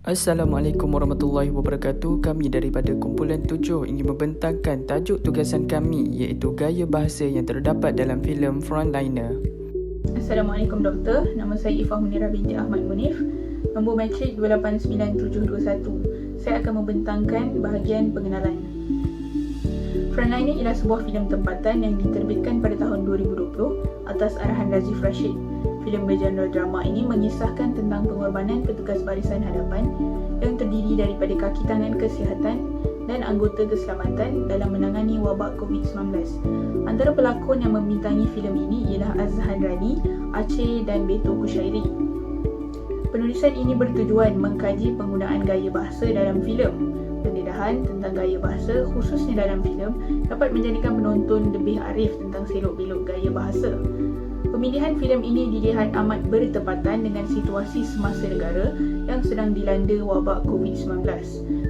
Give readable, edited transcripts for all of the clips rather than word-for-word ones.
Assalamualaikum warahmatullahi wabarakatuh. Kami daripada kumpulan 7 ingin membentangkan tajuk tugasan kami iaitu gaya bahasa yang terdapat dalam filem Frontliner. Assalamualaikum Doktor, nama saya Ifah Munirah binti Ahmad Munif, nombor matrik 289721. Saya akan membentangkan bahagian pengenalan. Frontliner ialah sebuah filem tempatan yang diterbitkan pada tahun 2020 atas arahan Razif Rashid. Filem bergenre drama ini mengisahkan tentang pengorbanan petugas barisan hadapan yang terdiri daripada kaki tangan kesihatan dan anggota keselamatan dalam menangani wabak COVID-19. Antara pelakon yang membintangi filem ini ialah Azhan Rani, Aceh dan Beto Kushairi. Penulisan ini bertujuan mengkaji penggunaan gaya bahasa dalam filem. Pendedahan tentang gaya bahasa khususnya dalam filem dapat menjadikan penonton lebih arif tentang selok-belok gaya bahasa. Pemilihan filem ini dilihat amat bertepatan dengan situasi semasa negara yang sedang dilanda wabak COVID-19.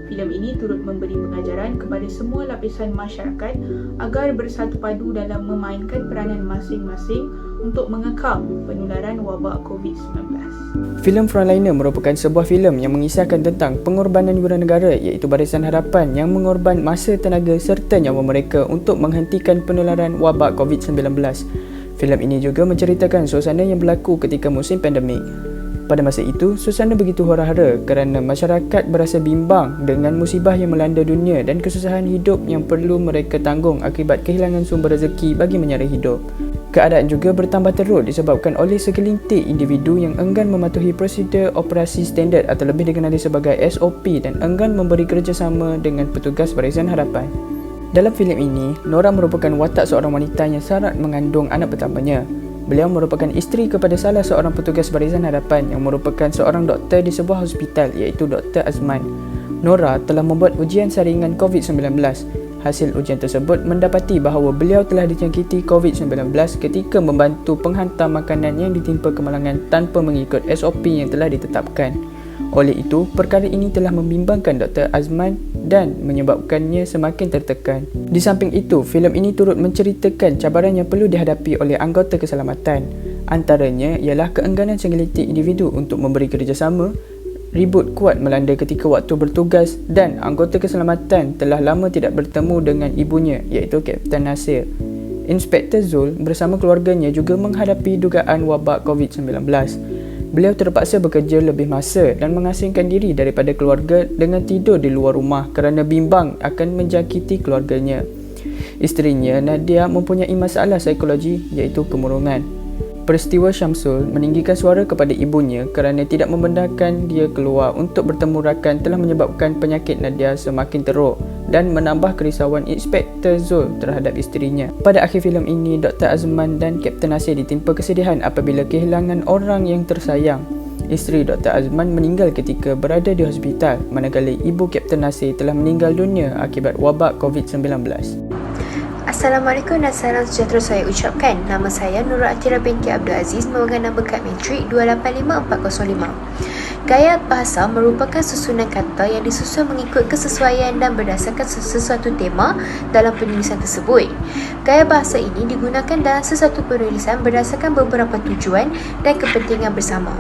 Filem ini turut memberi pengajaran kepada semua lapisan masyarakat agar bersatu padu dalam memainkan peranan masing-masing untuk mengekang penularan wabak COVID-19. Filem Frontliner merupakan sebuah filem yang mengisahkan tentang pengorbanan yuranegara iaitu Barisan Harapan yang mengorban masa, tenaga serta nyawa mereka untuk menghentikan penularan wabak COVID-19. Filem ini juga menceritakan suasana yang berlaku ketika musim pandemik. Pada masa itu, suasana begitu hura-hara kerana masyarakat berasa bimbang dengan musibah yang melanda dunia dan kesusahan hidup yang perlu mereka tanggung akibat kehilangan sumber rezeki bagi menyara hidup. Keadaan juga bertambah teruk disebabkan oleh segelintir individu yang enggan mematuhi prosedur operasi standard atau lebih dikenali sebagai SOP dan enggan memberi kerjasama dengan petugas Barisan Harapan. Dalam filem ini, Nora merupakan watak seorang wanita yang syarat mengandung anak pertamanya. Beliau merupakan isteri kepada salah seorang petugas Barisan Harapan yang merupakan seorang doktor di sebuah hospital iaitu Dr. Azman. Nora telah membuat ujian saringan COVID-19. Hasil ujian tersebut mendapati bahawa beliau telah dijangkiti COVID-19 ketika membantu penghantar makanan yang ditimpa kemalangan tanpa mengikut SOP yang telah ditetapkan. Oleh itu, perkara ini telah membimbangkan Dr. Azman dan menyebabkannya semakin tertekan. Di samping itu, filem ini turut menceritakan cabaran yang perlu dihadapi oleh anggota keselamatan. Antaranya ialah keengganan segelintir individu untuk memberi kerjasama, ribut kuat melanda ketika waktu bertugas dan anggota keselamatan telah lama tidak bertemu dengan ibunya iaitu Kapten Nasir. Inspektor Zul bersama keluarganya juga menghadapi dugaan wabak COVID-19. Beliau terpaksa bekerja lebih masa dan mengasingkan diri daripada keluarga dengan tidur di luar rumah kerana bimbang akan menjangkiti keluarganya. Isterinya, Nadia, mempunyai masalah psikologi iaitu kemurungan. Peristiwa Syamsul meninggikan suara kepada ibunya kerana tidak membenarkan dia keluar untuk bertemu rakan telah menyebabkan penyakit Nadia semakin teruk dan menambah kerisauan Inspektor Zul terhadap isterinya. Pada akhir filem ini, Dr. Azman dan Kapten Nasir ditimpa kesedihan apabila kehilangan orang yang tersayang. Isteri Dr. Azman meninggal ketika berada di hospital, manakala ibu Kapten Nasir telah meninggal dunia akibat wabak COVID-19. Assalamualaikum dan salam sejahtera saya ucapkan. Nama saya Nurul Atira binti Abdul Aziz, memegang nombor kad matrik 285405. Gaya bahasa merupakan susunan kata yang disusun mengikut kesesuaian dan berdasarkan sesuatu tema dalam penulisan tersebut. Gaya bahasa ini digunakan dalam sesuatu penulisan berdasarkan beberapa tujuan dan kepentingan bersama.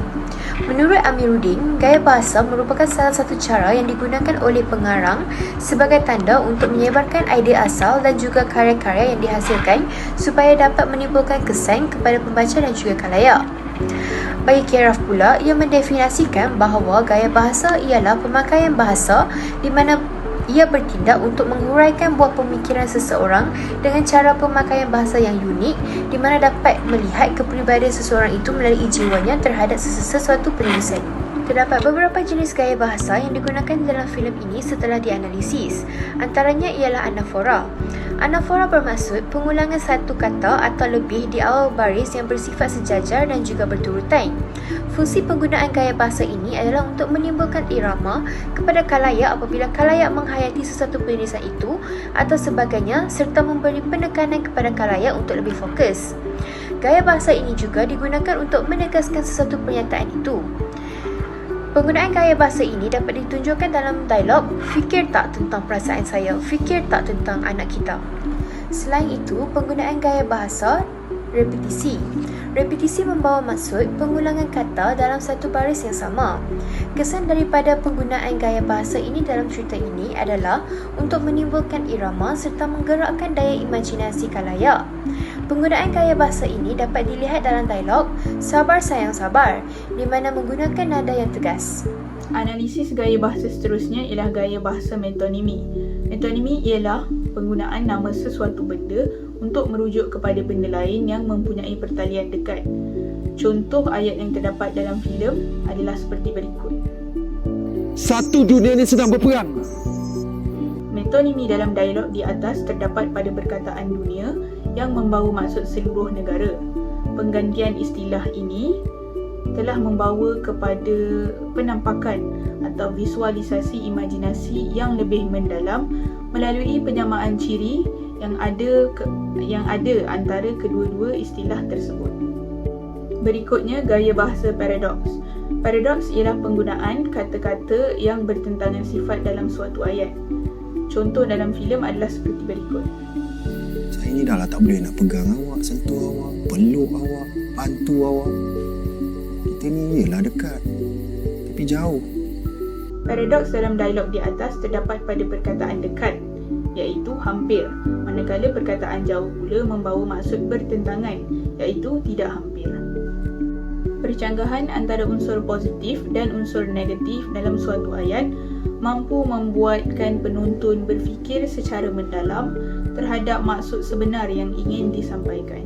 Menurut Amiruddin, gaya bahasa merupakan salah satu cara yang digunakan oleh pengarang sebagai tanda untuk menyebarkan idea asal dan juga karya-karya yang dihasilkan supaya dapat menimbulkan kesan kepada pembaca dan juga khalayak. Bagi Kieraf pula, ia mendefinisikan bahawa gaya bahasa ialah pemakaian bahasa di mana ia bertindak untuk menghuraikan buah pemikiran seseorang dengan cara pemakaian bahasa yang unik di mana dapat melihat kepribadian seseorang itu melalui jiwanya terhadap sesuatu penulisan. Terdapat beberapa jenis gaya bahasa yang digunakan dalam filem ini setelah dianalisis. Antaranya ialah anafora. Anafora bermaksud pengulangan satu kata atau lebih di awal baris yang bersifat sejajar dan juga berturutan. Fungsi penggunaan gaya bahasa ini adalah untuk menimbulkan irama kepada khalayak apabila khalayak menghayati sesuatu penulisan itu atau sebagainya serta memberi penekanan kepada khalayak untuk lebih fokus. Gaya bahasa ini juga digunakan untuk menegaskan sesuatu pernyataan itu. Penggunaan gaya bahasa ini dapat ditunjukkan dalam dialog, fikir tak tentang perasaan saya, fikir tak tentang anak kita. Selain itu, penggunaan gaya bahasa repetisi. Repetisi membawa maksud pengulangan kata dalam satu baris yang sama. Kesan daripada penggunaan gaya bahasa ini dalam cerita ini adalah untuk menimbulkan irama serta menggerakkan daya imajinasi khalayak. Penggunaan gaya bahasa ini dapat dilihat dalam dialog Sabar Sayang Sabar di mana menggunakan nada yang tegas. Analisis gaya bahasa seterusnya ialah gaya bahasa metonimi. Metonimi ialah penggunaan nama sesuatu benda untuk merujuk kepada benda lain yang mempunyai pertalian dekat. Contoh ayat yang terdapat dalam filem adalah seperti berikut. Satu dunia ini sedang berperang. Metonimi dalam dialog di atas terdapat pada perkataan dunia yang membawa maksud seluruh negara. Penggantian istilah ini telah membawa kepada penampakan atau visualisasi imajinasi yang lebih mendalam melalui penyamaan ciri yang ada antara kedua-dua istilah tersebut. Berikutnya, gaya bahasa paradoks. Paradoks ialah penggunaan kata-kata yang bertentangan sifat dalam suatu ayat. Contoh dalam filem adalah seperti berikut. Saya ni dah lah tak boleh nak pegang awak, sentuh awak, peluk awak, bantu awak. Kita ni yelah dekat, tapi jauh. Paradoks dalam dialog di atas terdapat pada perkataan dekat, iaitu hampir, manakala perkataan jauh pula membawa maksud bertentangan, iaitu tidak hampir. Percanggahan antara unsur positif dan unsur negatif dalam suatu ayat mampu membuatkan penonton berfikir secara mendalam terhadap maksud sebenar yang ingin disampaikan.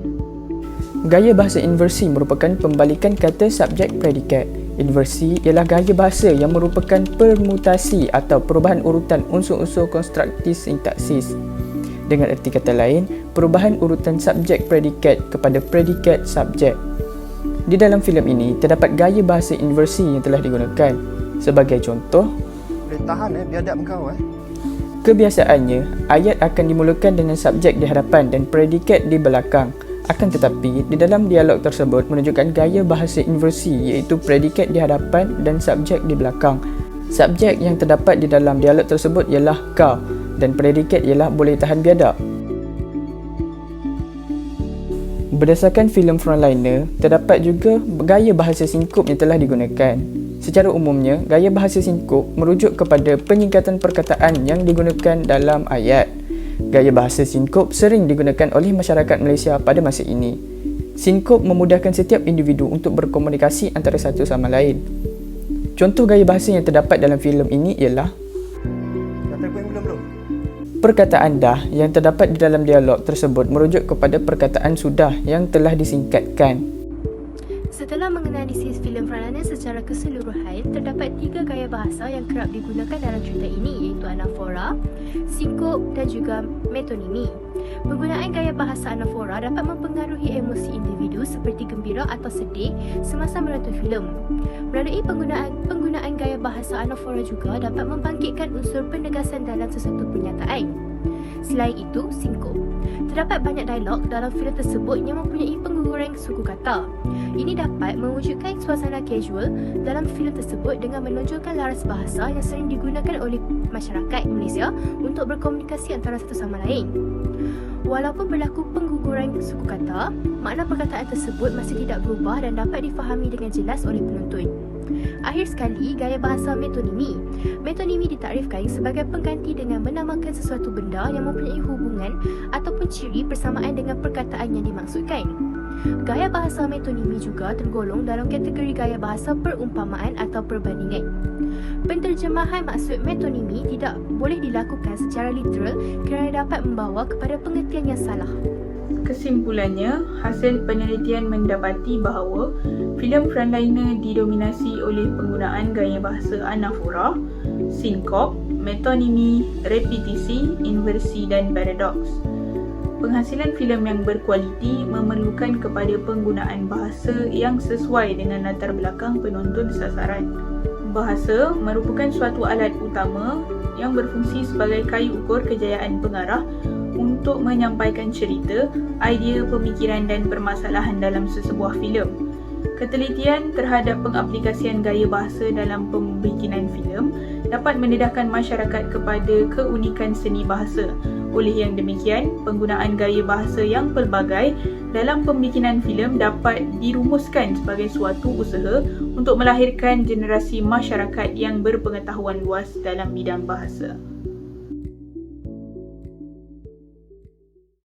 Gaya bahasa inversi merupakan pembalikan kata subjek predikat. Inversi ialah gaya bahasa yang merupakan permutasi atau perubahan urutan unsur-unsur konstruktif sintaksis. Dengan erti kata lain, perubahan urutan subjek predikat kepada predikat subjek. Di dalam filem ini, terdapat gaya bahasa inversi yang telah digunakan. Sebagai contoh, Boleh tahan biadab kau kebiasaannya, ayat akan dimulakan dengan subjek di hadapan dan predikat di belakang. Akan tetapi, di dalam dialog tersebut menunjukkan gaya bahasa inversi iaitu predikat di hadapan dan subjek di belakang. Subjek yang terdapat di dalam dialog tersebut ialah kau dan predikat ialah boleh tahan biadab. Berdasarkan filem Frontliner, terdapat juga gaya bahasa singkup yang telah digunakan. Secara umumnya, gaya bahasa singkup merujuk kepada penyingkatan perkataan yang digunakan dalam ayat. Gaya bahasa singkup sering digunakan oleh masyarakat Malaysia pada masa ini. Singkup memudahkan setiap individu untuk berkomunikasi antara satu sama lain. Contoh gaya bahasa yang terdapat dalam filem ini ialah perkataan dah yang terdapat di dalam dialog tersebut merujuk kepada perkataan sudah yang telah disingkatkan. Setelah menganalisis filem Frontliner secara keseluruhan, terdapat 3 gaya bahasa yang kerap digunakan dalam cerita ini iaitu anafora, singkup dan juga metonimi. Penggunaan gaya bahasa anafora dapat mempengaruhi emosi individu seperti gembira atau sedih semasa menonton filem. Melalui penggunaan gaya bahasa anafora juga dapat membangkitkan unsur penegasan dalam sesuatu pernyataan. Selain itu, singkup. Terdapat banyak dialog dalam filem tersebut yang mempunyai pengguguran suku kata. Ini dapat mewujudkan suasana casual dalam filem tersebut dengan menonjolkan laras bahasa yang sering digunakan oleh masyarakat Malaysia untuk berkomunikasi antara satu sama lain. Walaupun berlaku pengguguran suku kata, makna perkataan tersebut masih tidak berubah dan dapat difahami dengan jelas oleh penonton. Akhir sekali, gaya bahasa metonimi. Metonimi ditaktifkan sebagai pengganti dengan menamakan sesuatu benda yang mempunyai hubungan ataupun ciri persamaan dengan perkataan yang dimaksudkan. Gaya bahasa metonimi juga tergolong dalam kategori gaya bahasa perumpamaan atau perbandingan. Penterjemahan maksud metonimi tidak boleh dilakukan secara literal kerana dapat membawa kepada pengertian yang salah. Kesimpulannya, hasil penelitian mendapati bahawa filem Frontliner didominasi oleh penggunaan gaya bahasa anafora, sinkop, metonimi, repetisi, inversi dan paradoks. Penghasilan filem yang berkualiti memerlukan kepada penggunaan bahasa yang sesuai dengan latar belakang penonton sasaran. Bahasa merupakan suatu alat utama yang berfungsi sebagai kayu ukur kejayaan pengarah untuk menyampaikan cerita, idea, pemikiran dan permasalahan dalam sesebuah filem. Ketelitian terhadap pengaplikasian gaya bahasa dalam pembikinan filem dapat mendedahkan masyarakat kepada keunikan seni bahasa Oleh yang demikian, penggunaan gaya bahasa yang pelbagai dalam pembikinan filem dapat dirumuskan sebagai suatu usaha untuk melahirkan generasi masyarakat yang berpengetahuan luas dalam bidang bahasa.